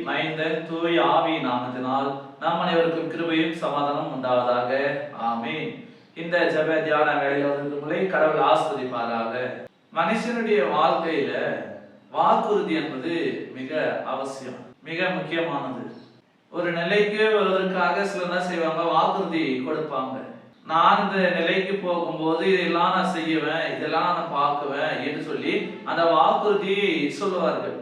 மைந்தன் தூய் ஆவி நாமத்தினால் நாம் அனைவருக்கும் கிருபையும் சமாதானம் உண்டாவதாக. ஆமீன். இந்த ஜெப தியான வேளையில் வந்து கடவுள் ஆஸ்வதிப்பாராக. மனுஷனுடைய வாழ்க்கையில வாக்குறுதி என்பது மிக அவசியம், மிக முக்கியமானது. ஒரு நிலைக்கு வருவதற்காக சிலர் என்ன செய்வாங்க, வாக்குறுதி கொடுப்பாங்க. நான் இந்த நிலைக்கு போகும்போது இதெல்லாம் நான் செய்வேன், இதெல்லாம் நான் பார்க்குவேன் என்று சொல்லி அந்த வாக்குறுதியை சொல்லுவார்கள்.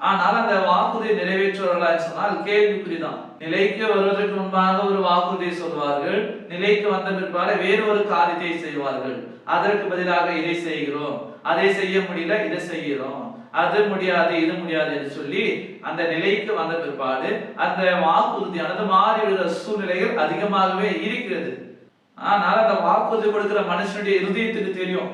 ஆனால் அந்த வாக்குறுதியை நிறைவேற்றுவார்களா சொன்னால் கேள்விக்குறிதான். நிலைக்கு வருவதற்கு முன்பாக ஒரு வாக்குறுதியை சொல்வார்கள், நிலைக்கு வந்த பிற்பாடு வேறு ஒரு காரியத்தை செய்வார்கள். அதற்கு பதிலாக இதை செய்கிறோம், அதை செய்ய முடியல, இதை செய்கிறோம், அது முடியாது, இது முடியாது என்று சொல்லி அந்த நிலைக்கு வந்த பிற்பாடு அந்த வாக்குறுதியானது மாறிவிடுகிற சூழ்நிலைகள் அதிகமாகவே இருக்கிறது. ஆனால் அந்த வாக்குறுதி கொடுக்கிற மனுஷனுடைய இருதயத்துக்கு தெரியும்,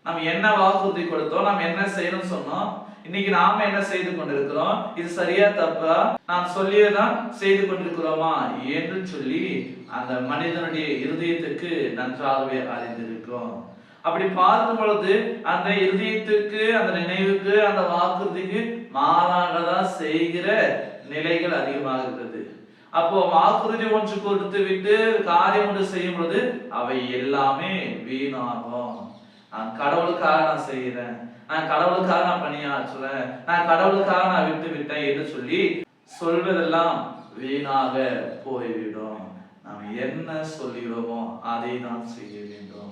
நம்ம என்ன வாக்குறுதி கொடுத்தோம், நாம் என்ன செய்யணும்னு சொன்னோம், இன்னைக்கு நாம என்ன செய்து கொண்டிருக்கிறோம், இது சரியா தப்பா, நாம் சொல்லியதான் செய்து கொண்டிருக்கிறோமா என்று சொல்லி அந்த மனிதனுடைய இருதயத்துக்கு நன்றாகவே அறிந்திருக்கும். அப்படி பார்க்கும் பொழுது அந்த இருதயத்துக்கு, அந்த நினைவுக்கு, அந்த வாக்குறுதிக்கு மாறாக தான் செய்கிற நிலைகள் அதிகமாக இருக்கிறது. அப்போ வாக்குறுதி ஒன்று கொடுத்து விட்டு காரியம் ஒன்று செய்யும் பொழுது அவை எல்லாமே வீணாகும். நான் கடவுளுக்காக நான் செய்கிறேன், நான் கடவுளுக்காக நான் பணியாற்றுறேன், நான் கடவுளுக்காக நான் விட்டு விட்டேன் என்று சொல்லி சொல்வதெல்லாம் வீணாக போய்விடும். நாம் என்ன சொல்கிறோமோ அதை தான் செய்ய வேண்டும்.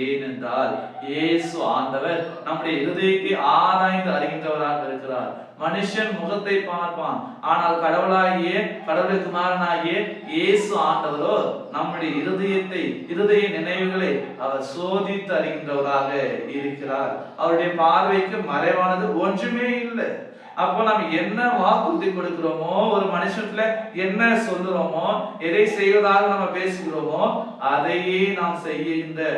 ஏனென்றால் இயேசு ஆண்டவர் நம்முடைய இருதயத்தை ஆராய்ந்து அறிகின்றவராக இருக்கிறார். மனுஷன் முகத்தை பார்ப்பான், ஆனால் கடவுளுக்கு குமாரனாகிய இயேசு ஆண்டவரோ நம்முடைய இருதய நினைவுகளை அவர் சோதித்து அறிகின்றவராக இருக்கிறார். அவருடைய பார்வைக்கு மறைவானது ஒன்றுமே இல்லை. அப்போ நாம் என்ன வாக்குறுதி கொடுக்கிறோமோ, ஒரு மனுஷத்துல என்ன சொல்லுறோமோ, எதை செய்வதாக நம்ம பேசுகிறோமோ அதையே நாம் செய்கின்ற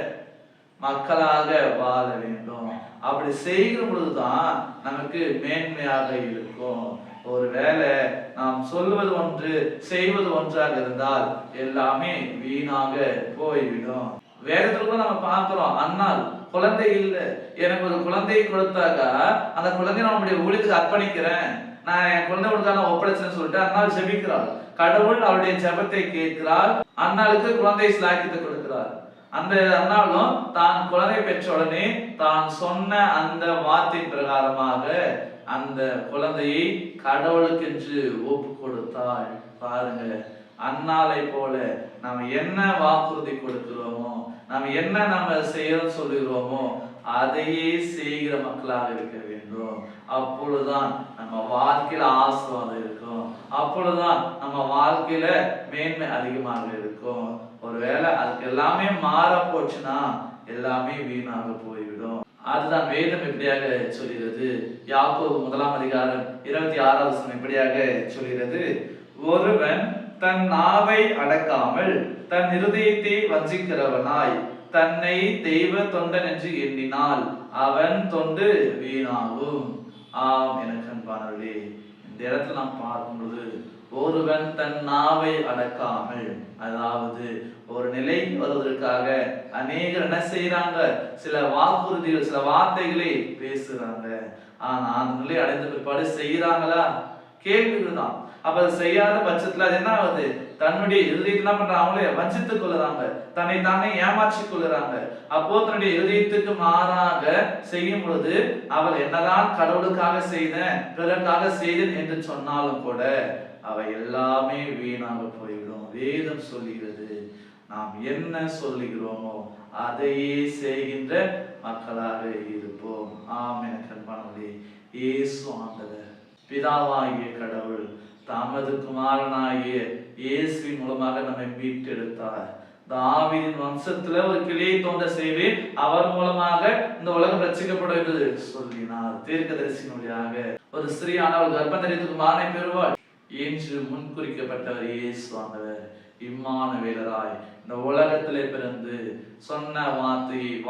மக்களாக வாழ வேண்டும். அப்படி செய்கிற பொழுதுதான் நமக்கு மேன்மையாக இருக்கும். ஒருவேளை நாம் சொல்வது ஒன்று செய்வது ஒன்றாக இருந்தால் எல்லாமே வீணாக போய்விடும். வேதத்துல நம்ம பார்க்கிறோம், அண்ணால் குழந்தை இல்லை, எனக்கு ஒரு குழந்தையை கொடுத்தாக்கா அந்த குழந்தைய நம்முடைய ஊழியத்துக்கு அர்ப்பணிக்கிறேன், நான் என் குழந்தை கொடுத்தாலும் ஒப்படைச்சேன்னு சொல்லிட்டு அண்ணால் ஜெபிக்கிறாள். கடவுள் அவருடைய ஜெபத்தை கேட்கிறார், அண்ணாளுக்கு குழந்தை சிலாக்கித்து கொடுக்கிறார். அந்த அண்ணாலும் தான் குழந்தை பெற்ற உடனே தான் சொன்ன அந்த வார்த்தை பிரகாரமாக அந்த குழந்தையை கடவுளுக்கென்று ஒப்பு கொடுத்தாள். பாருங்க, அண்ணாலை போல நாம் என்ன வாக்குறுதி கொடுக்கிறோமோ, நாம் என்ன நம்ம செய்ய சொல்லுகிறோமோ அதையே செய்கிற மக்களாக இருக்க வேண்டும். அப்பொழுதுதான் நம்ம வாழ்க்கையில ஆசீர்வாதம் இருக்கும், அப்பொழுதுதான் நம்ம வாழ்க்கையில மேன்மை அதிகமாக இருக்கும். ஒருவேளை அதுக்கு எல்லாமே மாற போச்சுன்னா எல்லாமே வீணாக போய்விடும். அதுதான் வேதம் எப்படியாக சொல்கிறது. யாக்கோபு 1 அதிகாரம் 26வது வசனம் எப்படியாக சொல்கிறது, ஒருவன் தன் நாவை அடக்காமல் தன் இருதயத்தை வஞ்சிக்கிறவனாய் தன்னை தெய்வ தொண்டன் என்று எண்ணினால் அவன் தொண்டு வீணாகும். ஆம் எனக்கு அன்பானவர்களே, இந்த இடத்துல நாம் பார்க்கும்போது ஒருவன் தன் நாவை அடக்காமல், அதாவது ஒரு நிலைக்கு வருவதற்காக அநேகர் என்ன செய்யறாங்க, சில வாக்குறுதிகள், சில வார்த்தைகளை பேசுறாங்க. ஆனா அந்த நிலை அடைந்த பிற்பாடு செய்யறாங்களா? கேள்விகள் தான். அப்ப அது செய்யாத பட்சத்துல அது என்ன ஆகுது, தன்னுடைய இருதயத்தை என்ன பண்றாங்க, அவங்களே வஞ்சித்துக் கொள்ளுறாங்க, தன்னை தானே ஏமாற்றி கொள்ளுறாங்க. அப்போ தன்னுடைய இருதயத்துக்கு மாறாக செய்யும் பொழுது அவள் என்னதான் கடவுளுக்காக செய்தேன், பிறருக்காக செய்தேன் என்று சொன்னாலும் கூட அவை எல்லாமே வீணாக போய்விடும். வேதம் சொல்லுகிறது, நாம் என்ன சொல்லுகிறோமோ அதையே செய்கின்ற மக்களாக இருப்போம். ஆம் எனக்கு அன்பானவர்களே, இயேசு ஆண்டவர் பிதாவாகிய கடவுள் தமது குமாரனாகிய இயேசுவின் மூலமாக நம்மை மீட்டெடுத்தார். தாவீதின் வம்சத்துல ஒரு கிளையை தோன்ற செய்து அவர் மூலமாக இந்த உலகம் ரட்சிக்கப்படும் என்று சொல்லினார். தீர்க்கதரிசியின் வழியாக ஒரு ஸ்திரீயானவள் கர்ப்பம் தரித்து குமாரனை பெறுவாள் என்று முன்குறிக்கப்பட்டவர் இயேசு ஆண்டவர் இம்மானுவேலராய் இந்த உலகத்திலே பிறந்து சொன்ன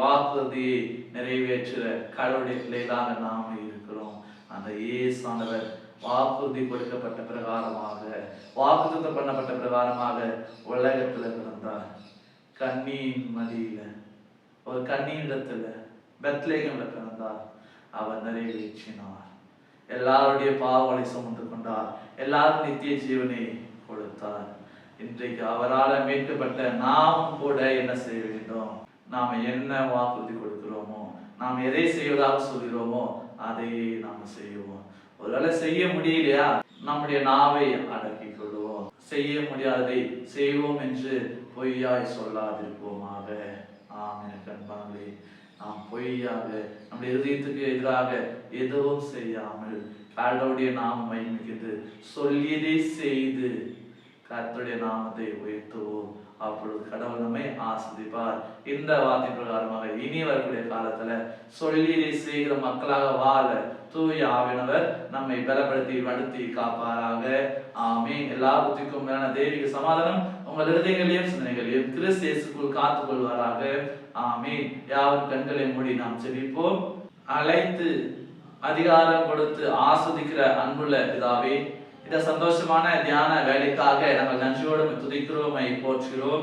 வாக்குறுதியை நிறைவேற்றுற கடவுளுடைய பிள்ளைகளாக நாம இருக்கிறோம். அந்த இயேசு ஆண்டவர் வாக்குறுதி கொடுக்கப்பட்ட பிரகாரமாக, வாக்குத்தத்தம் பண்ணப்பட்ட பிரகாரமாக உலகத்துல பிறந்தார். கன்னியின் மடியில, ஒரு கன்னியிடத்துல பெத்லகேம்ல பிறந்தார். அவர் நிறைவேற்றினார். எல்லாருடைய பாவங்களை சுமந்து கொண்டார். எல்லாரும் நித்திய ஜீவனை கொடுத்தார். இன்றைக்கு அவரால் மீட்கப்பட்ட நாமும் கூட என்ன செய்ய வேண்டும்? நாம் என்ன வாக்குறுதி கொடுக்கிறோமோ, நாம் எதை செய்வதாக சொல்கிறோமோ அதையே நாம் செய்வோம். ஒருவேளை செய்ய முடியலையா, நம்முடைய நாவை அடக்கிக் கொள்வோம். செய்ய முடியாததை செய்வோம் என்று பொய்யாய் சொல்லாதிருப்போமாக. ஆமென். அன்பானவர்களே, நாம் பொய்யாக நம்முடைய இதயத்துக்கு எதிராக எதுவும் செய்யாமல் கடவுளுடைய நாமம் மகிமைக்கு சொல்லியதை செய்து கர்த்தருடைய நாமத்தை உயர்த்துவோம். அப்பொழுது கடவுள் நம்மை ஆசீர்வதிப்பார். இந்த வார்த்தை பிரகாரமாக இனி வரக்கூடிய காலத்துல சொல்லியதை செய்கிற மக்களாக வாழ தூய ஆவியானவர் நம்மை பலப்படுத்தி வடுத்தி காப்பாராக. ஆமென். எல்லா புத்திக்கும் மேலான தெய்வீக சமாதானம் உங்கள் இருதயங்களையும் சிந்தனைகளையும் கிறிஸ்து இயேசுக்குள் காத்துக் கொள்வாராக. ஆமென். யாவரும் கண்களை மூடி நாம் ஜெபிப்போம். அழைத்து அதிகாரம் கொடுத்து ஆஸ்வதிக்கிற அன்புள்ள பிதாவே, இந்த சந்தோஷமான தியான வேலைக்காக நாங்கள் நன்றியோடு துதிக்கிறோம், போற்றுகிறோம்.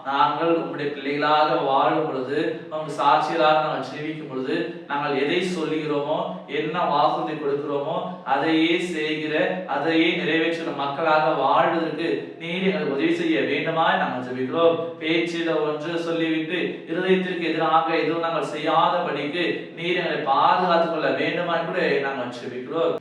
நாங்கள் உங்களுடைய பிள்ளைகளாக வாழும் பொழுது, உங்கள் சாட்சிகளாக நாங்கள் ஜீவிக்கும் பொழுது, நாங்கள் எதை சொல்லுகிறோமோ, என்ன வாக்குறுதி கொடுக்கிறோமோ அதையே செய்கிற, அதையே நிறைவேற்றுகிற மக்களாக வாழ்வதற்கு நீர் எங்களுக்கு உதவி செய்ய வேண்டுமாய் நாங்கள் ஜெபிக்கிறோம். பேச்சில ஒன்று சொல்லிவிட்டு இருதயத்திற்கு எதிராக எதுவும் நாங்கள் செய்யாதபடிக்கு நீர் எங்களை பாதுகாத்துக் கொள்ள வேண்டுமாய் கூட நாங்கள் ஜெபிக்கிறோம்.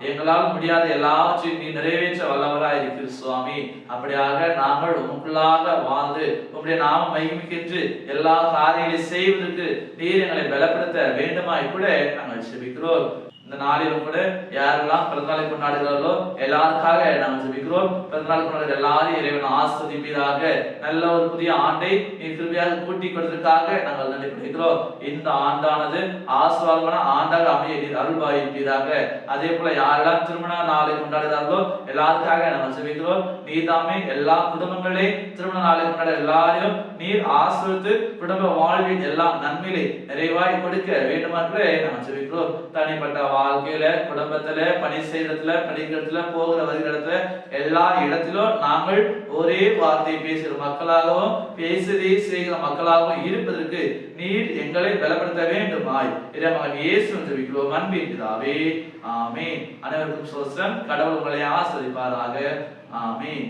எங்களால் முடியாத எல்லாவற்றையும் நீ நிறைவேற்ற வல்லவராய் இருக்கிற சுவாமி. அப்படியாக நாங்கள் உங்களுக்குள்ளாக வாழ்ந்து உங்களுடைய நாம மகிமைக்கென்று எல்லா காரியங்களையும் செய்வதற்கு நீர் எங்களை பலப்படுத்த வேண்டுமாய் கூட நாங்கள் ஜெபிக்கிறோம். இந்த நாளிலும் கூட யாரெல்லாம் பிறந்தநாளை கொண்டாடுகிறார்களோ எல்லாருக்காக நாங்கள் ஜெபிக்கிறோம். பிறந்தநாள் கொண்டாடுகிற எல்லாரையும் இறைவன் ஆசீர்வதிப்பீராக. நல்ல ஒரு புதிய ஆண்டை நீ கிருபையாக கூட்டி கொடுத்ததற்காக நாங்கள் நன்றி கொடுக்கிறோம். இந்த ஆண்டானது ஆசீர்வாதமான ஆண்டாக அமைய நீர் அருள்பாயிருப்பீராக. அதே போல யாரெல்லாம் திருமண நாளை கொண்டாடுகிறார்களோ எல்லாருக்காக நாங்கள் ஜெபிக்கிறோம். நீதாமே எல்லா குடும்பங்களே திருமண நாளை கொண்டாட எல்லாரையும் நீர் ஆசீர்வதித்து குடும்ப வாழ்வில் எல்லாம் நன்மையை நிறைவாய் கொடுக்க வேண்டுமாறு நாங்கள் ஜெபிக்கிறோம். தனிப்பட்ட வாழ்க்கையில, குடும்பத்துல, பணி செய்யறதுல, படிக்கிறதுல, போகிற வருகிறதுல எல்லா இடத்திலும் நாங்கள் ஒரே வார்த்தை பேசுகிற மக்களாகவும் பேசுவதை செய்கிற மக்களாகவும் இருப்பதற்கு நீர் எங்களை பலப்படுத்த வேண்டுமாய் இறைமகன் இயேசுவின் ஜெபிக்கிறோம் அன்பின் பிதாவே. ஆமென். அனைவருக்கும் ஸ்தோத்திரம். கடவுள் உங்களை ஆசீர்வதிப்பாராக. ஆமென்.